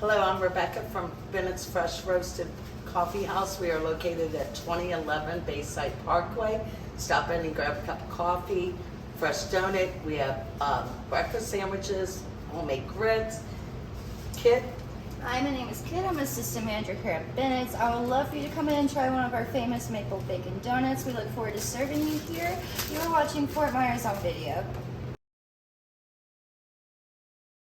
Hello, I'm Rebecca from Bennett's Fresh Roasted Coffee House. We are located at 2011 Bayside Parkway. Stop in and grab a cup of coffee, fresh donut. We have breakfast sandwiches, homemade grits. Kit? Hi, my name is Kit. I'm assistant manager here at Bennett's. I would love for you to come in and try one of our famous maple bacon donuts. We look forward to serving you here. You are watching Fort Myers on video.